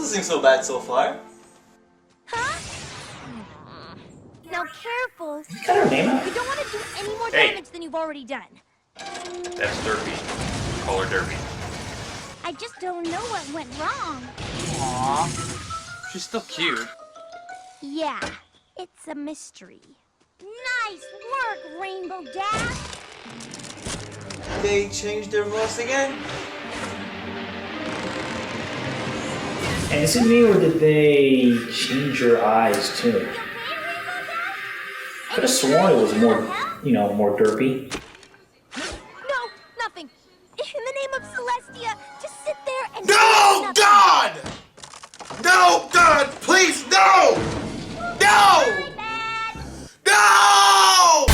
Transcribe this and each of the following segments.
doesn't seem so bad so far. Huh? Now careful. You got her name out? You don't want to do any more damage than you've already done. That's Derpy. Call her Derpy. I just don't know what went wrong. Aww. She's still cute. Yeah, it's a mystery. Nice work, Rainbow Dash! They changed their voice again? And is it me or did they change your eyes too? I could have sworn it was more, more derpy. No, nothing. In the name of Celestia, just sit there and... No, God! No, God, please, no! No! No!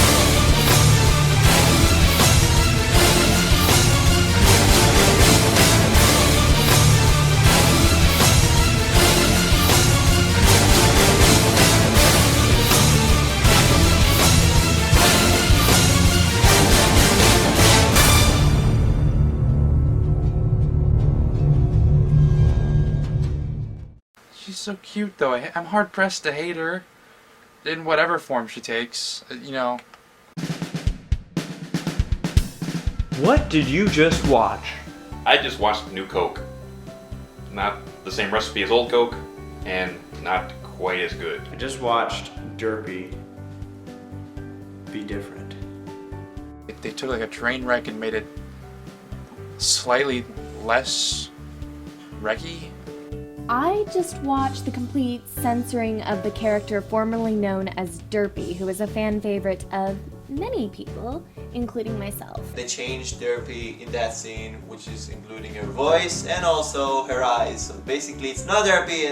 She's so cute, though. I'm hard-pressed to hate her. In whatever form she takes, What did you just watch? I just watched new Coke. Not the same recipe as old Coke, and not quite as good. I just watched Derpy be different. They took like a train wreck and made it slightly less wrecky. I just watched the complete censoring of the character formerly known as Derpy, who is a fan favorite of many people, including myself. They changed Derpy in that scene, which is including her voice and also her eyes. So basically it's not Derpy,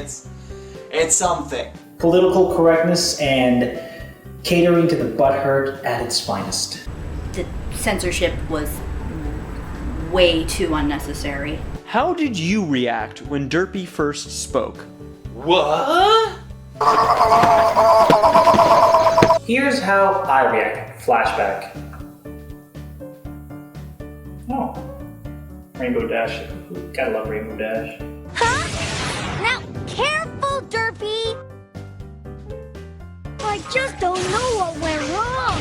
it's something. Political correctness and catering to the butthurt at its finest. The censorship was way too unnecessary. How did you react when Derpy first spoke? What? Here's how I react. Flashback. Oh. Rainbow Dash. Gotta love Rainbow Dash. Huh? Now, careful, Derpy! I just don't know what went wrong.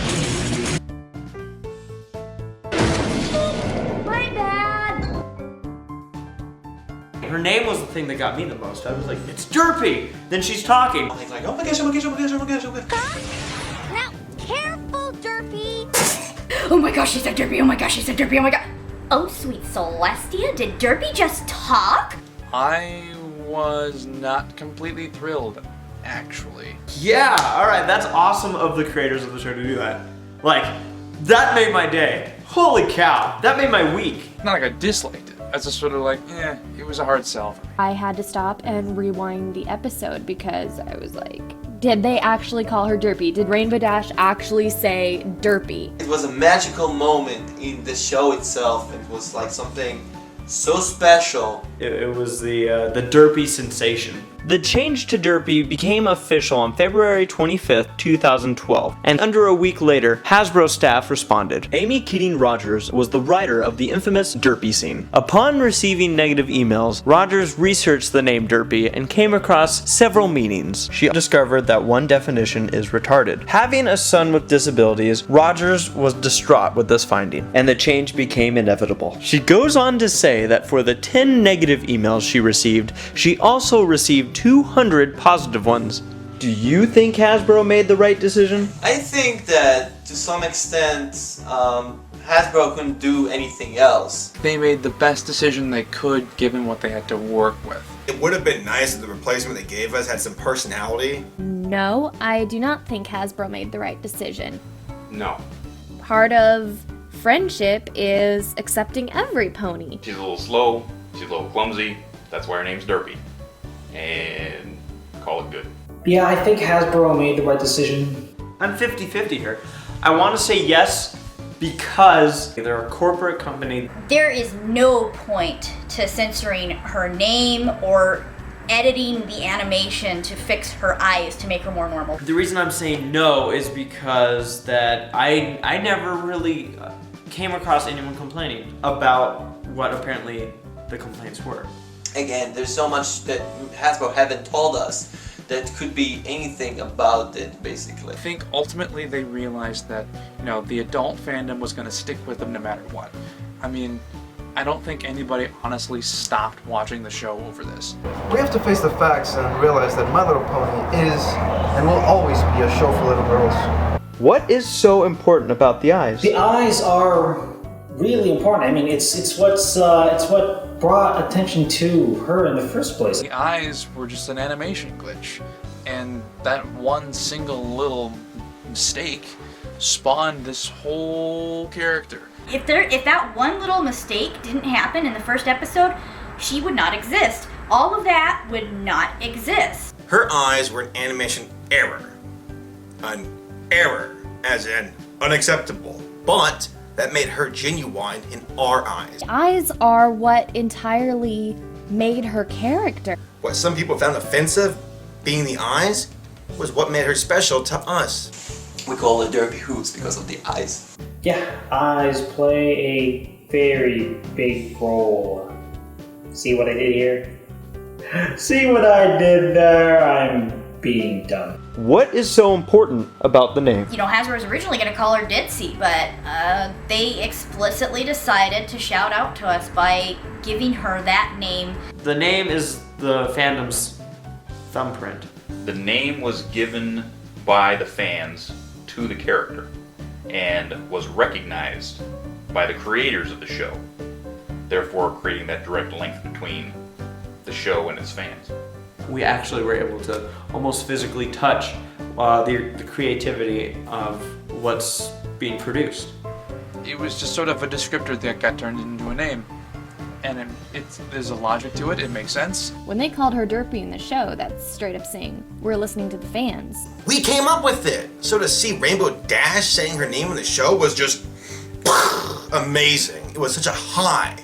My bad. Her name was the thing that got me the most. I was like, it's Derpy! Then she's talking. He's like, oh my gosh, oh my gosh, oh my gosh, oh my gosh, oh my gosh. Huh? Now, careful, Derpy! Oh my gosh, she said Derpy, oh my gosh, she said Derpy, oh my god. Oh, sweet Celestia, did Derpy just talk? I was not completely thrilled, actually. Yeah, alright, that's awesome of the creators of the show to do that. Like, that made my day. Holy cow, that made my week. Not like I disliked it. I was just sort of like, it was a hard sell for me. I had to stop and rewind the episode because I was like, did they actually call her Derpy? Did Rainbow Dash actually say Derpy? It was a magical moment in the show itself. It was like something so special. It was the Derpy sensation. The change to Derpy became official on February 25th, 2012, and under a week later, Hasbro staff responded. Amy Keating Rogers was the writer of the infamous Derpy scene. Upon receiving negative emails, Rogers researched the name Derpy and came across several meanings. She discovered that one definition is retarded. Having a son with disabilities, Rogers was distraught with this finding, and the change became inevitable. She goes on to say that for the 10 negative emails she received, she also received 200 positive ones. Do you think Hasbro made the right decision? I think that to some extent, Hasbro couldn't do anything else. They made the best decision they could given what they had to work with. It would have been nice if the replacement they gave us had some personality. No, I do not think Hasbro made the right decision. No. Part of friendship is accepting every pony. She's a little slow, she's a little clumsy, that's why her name's Derpy. And call it good. Yeah, I think Hasbro made the right decision. I'm 50-50 here. I want to say yes because they're a corporate company. There is no point to censoring her name or editing the animation to fix her eyes to make her more normal. The reason I'm saying no is because that I never really came across anyone complaining about what apparently the complaints were. again, there's so much that Hasbro haven't told us that could be anything about it, basically. I think ultimately they realized that, the adult fandom was going to stick with them no matter what. I mean, I don't think anybody honestly stopped watching the show over this. We have to face the facts and realize that My Little Pony is and will always be a show for little girls. What is so important about the eyes? The eyes are really important. I mean, it's what brought attention to her in the first place. The eyes were just an animation glitch, and that one single little mistake spawned this whole character. If that one little mistake didn't happen in the first episode, she would not exist. All of that would not exist. Her eyes were an animation error. An error, as in unacceptable. But that made her genuine in our eyes. Eyes are what entirely made her character. What some people found offensive, being the eyes, was what made her special to us. We call it Derpy Hoots because of the eyes. Yeah, eyes play a very big role. See what I did here? See what I did there? I'm being dumb. What is so important about the name? Hasbro was originally going to call her Ditzy, but they explicitly decided to shout out to us by giving her that name. The name is the fandom's thumbprint. The name was given by the fans to the character and was recognized by the creators of the show, therefore creating that direct link between the show and its fans. We actually were able to almost physically touch the creativity of what's being produced. It was just sort of a descriptor that got turned into a name. And there's a logic to it, it makes sense. When they called her Derpy in the show, that's straight up saying, we're listening to the fans. We came up with it! So to see Rainbow Dash saying her name in the show was just amazing. It was such a high.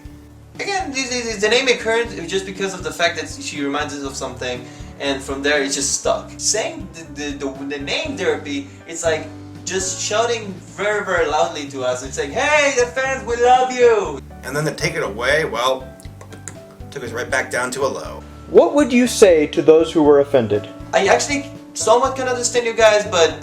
Again, the name occurred just because of the fact that she reminds us of something, and from there it just stuck. Saying the name Derpy, it's like just shouting very, very loudly to us. It's like, hey, the fans, we love you! And then to take it away, well, took us right back down to a low. What would you say to those who were offended? I actually somewhat can understand you guys, but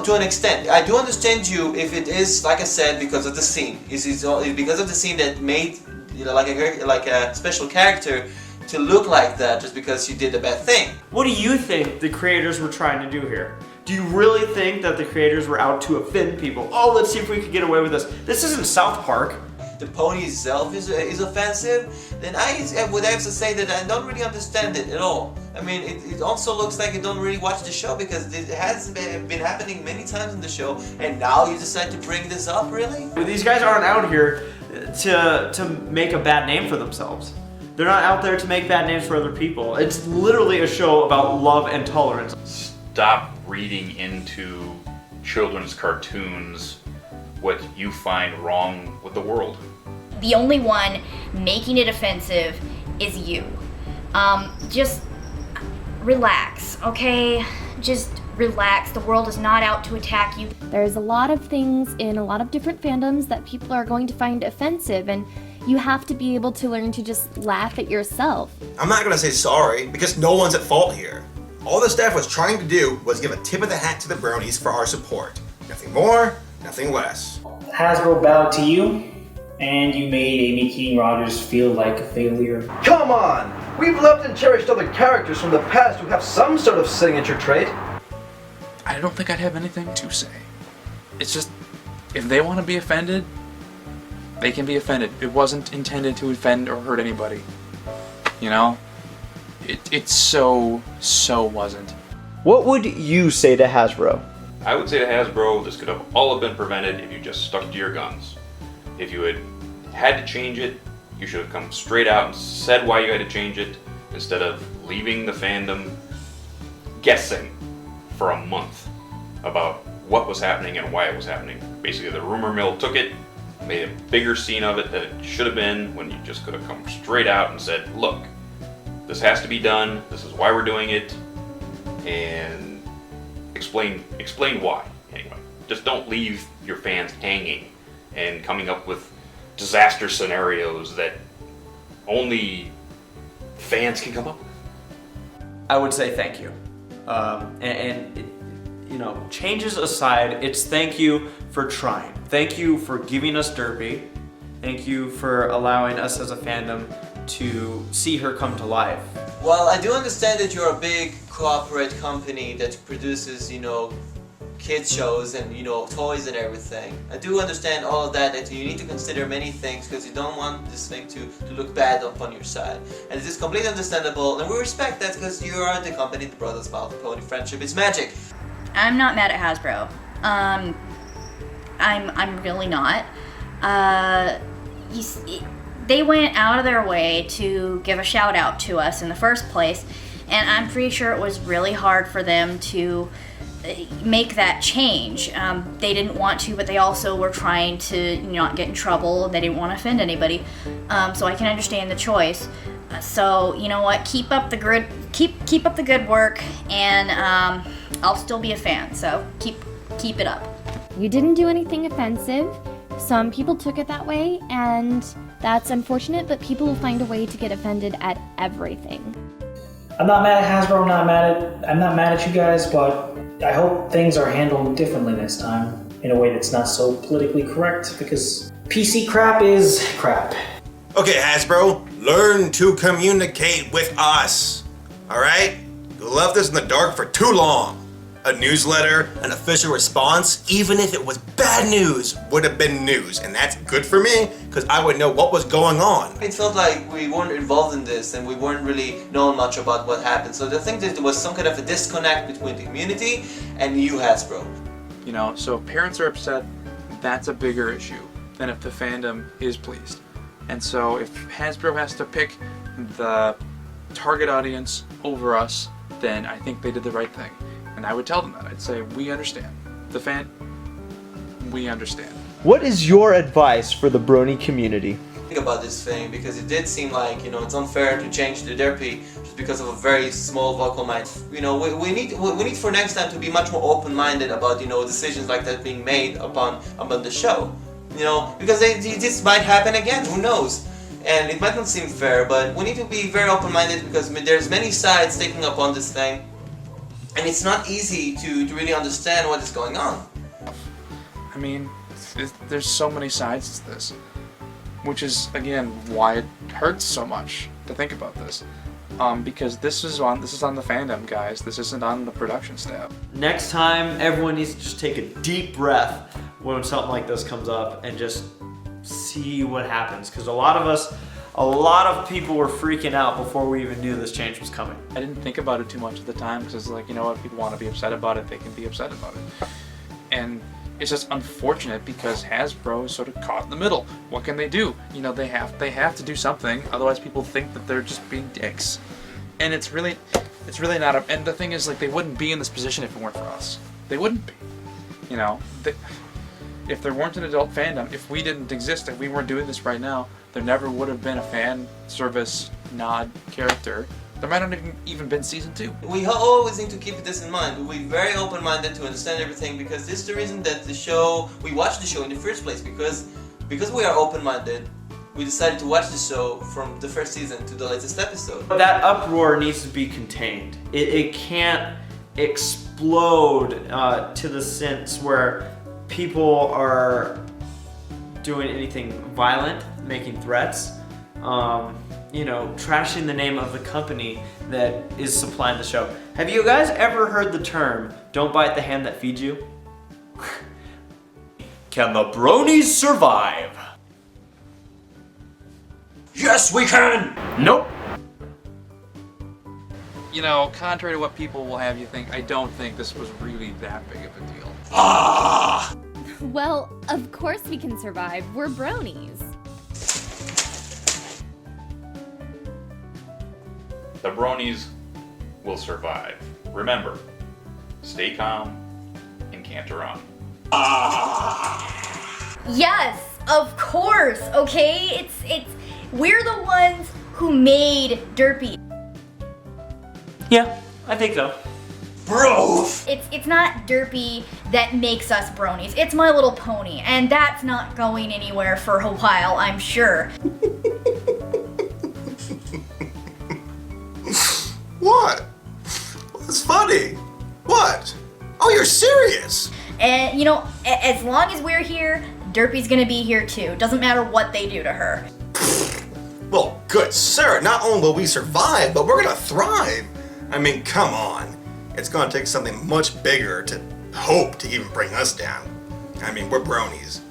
to an extent. I do understand you if it is, like I said, because of the scene. It's because of the scene that made like a special character to look like that just because you did a bad thing. What do you think the creators were trying to do here? Do you really think that the creators were out to offend people? Oh, let's see if we could get away with this. This isn't South Park. The pony itself is offensive, then I would have to say that I don't really understand it at all. I mean, it also looks like you don't really watch the show because it has been happening many times in the show, and now you decide to bring this up, really? These guys aren't out here to make a bad name for themselves. They're not out there to make bad names for other people. It's literally a show about love and tolerance. Stop reading into children's cartoons what you find wrong with the world. The only one making it offensive is you. Just relax, okay? Just relax. The world is not out to attack you. There's a lot of things in a lot of different fandoms that people are going to find offensive, and you have to be able to learn to just laugh at yourself. I'm not gonna say sorry, because no one's at fault here. All the staff was trying to do was give a tip of the hat to the Bronies for our support. Nothing more, nothing less. Hasbro bowed to you, and you made Amy Keene Rogers feel like a failure. Come on! We've loved and cherished other characters from the past who have some sort of signature trait. I don't think I'd have anything to say. It's just, if they want to be offended, they can be offended. It wasn't intended to offend or hurt anybody. It so wasn't. What would you say to Hasbro? I would say to Hasbro, this could have all have been prevented if you just stuck to your guns. If you had to change it, you should have come straight out and said why you had to change it, instead of leaving the fandom guessing for a month about what was happening and why it was happening. Basically, the rumor mill took it, made a bigger scene of it than it should have been, when you just could have come straight out and said, look, this has to be done, this is why we're doing it, and explain why, anyway. Just don't leave your fans hanging and coming up with disaster scenarios that only fans can come up with? I would say thank you. You know, changes aside, it's thank you for trying. Thank you for giving us Derpy. Thank you for allowing us as a fandom to see her come to life. Well, I do understand that you're a big corporate company that produces, you know, kids shows and, you know, toys and everything. I do understand all of that, that you need to consider many things because you don't want this thing to look bad upon your side. And it is completely understandable, and we respect that because you are the company that brought us about the pony friendship. It's magic. I'm not mad at Hasbro. I'm really not. They went out of their way to give a shout out to us in the first place, and I'm pretty sure it was really hard for them to make that change. They didn't want to, but they also were trying to not get in trouble. They didn't want to offend anybody, so I can understand the choice. So you know what? Keep up the good work, and I'll still be a fan. So keep it up. You didn't do anything offensive. Some people took it that way, and that's unfortunate, but people will find a way to get offended at everything. I'm not mad at Hasbro, I'm not mad at you guys, but I hope things are handled differently next time, in a way that's not so politically correct, because PC crap is crap. Okay, Hasbro, learn to communicate with us. Alright? You left us in the dark for too long. A newsletter, an official response, even if it was bad news, would have been news. And that's good for me, because I would know what was going on. It felt like we weren't involved in this and we weren't really knowing much about what happened. So I think that there was some kind of a disconnect between the community and you, Hasbro. You know, so if parents are upset, that's a bigger issue than if the fandom is pleased. And so if Hasbro has to pick the target audience over us, then I think they did the right thing. And I would tell them that. I'd say, we understand. We understand. What is your advice for the Brony community? Think about this thing because it did seem like, it's unfair to change the Derpy just because of a very small vocal mind. We need for next time to be much more open-minded about, decisions like that being made upon the show. Because this might happen again, who knows? And it might not seem fair, but we need to be very open-minded because there's many sides taking up on this thing. And it's not easy to really understand what is going on. I mean, there's so many sides to this, which is, again, why it hurts so much to think about this. Because this is on the fandom, guys. This isn't on the production staff. Next time, everyone needs to just take a deep breath when something like this comes up and just see what happens. Because a lot of people were freaking out before we even knew this change was coming. I didn't think about it too much at the time because it's like, you know what, people want to be upset about it, they can be upset about it. And it's just unfortunate because Hasbro is sort of caught in the middle. What can they do? They have to do something, otherwise people think that they're just being dicks. And it's really not and the thing is, like, they wouldn't be in this position if it weren't for us. They wouldn't be. If there weren't an adult fandom, if we didn't exist, if we weren't doing this right now, there never would have been a fan service nod character. There might not have even been season 2. We always need to keep this in mind. We're very open-minded to understand everything because this is the reason that we watched the show in the first place because we are open-minded. We decided to watch the show from the first season to the latest episode. But that uproar needs to be contained. It can't explode to the sense where people are doing anything violent, making threats, trashing the name of the company that is supplying the show. Have you guys ever heard the term, don't bite the hand that feeds you? Can the Bronies survive? Yes, we can! Nope. Contrary to what people will have you think, I don't think this was really that big of a deal. Ah! Well, of course we can survive. We're Bronies. The Bronies will survive. Remember, stay calm and canter on. Yes, of course. Okay, we're the ones who made Derpy. Yeah, I think so. Bro! It's not Derpy that makes us Bronies. It's My Little Pony, and that's not going anywhere for a while, I'm sure. What? What's funny? What? Oh, you're serious? And, you know, as long as we're here, Derpy's gonna be here too. Doesn't matter what they do to her. Well, good sir, not only will we survive, but we're gonna thrive. I mean, come on. It's gonna take something much bigger to hope to even bring us down. I mean, we're bronies.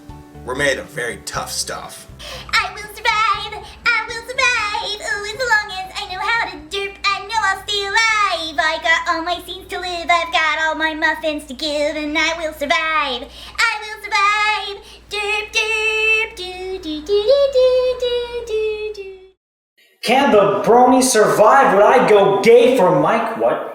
We're made of very tough stuff. I will survive! I will survive! Oh, as long as I know how to derp, I know I'll stay alive! I got all my scenes to live, I've got all my muffins to give, and I will survive! I will survive! Derp, derp, do, do, do, do, do, do, do. Can the brony survive when I go gay for Mike? What?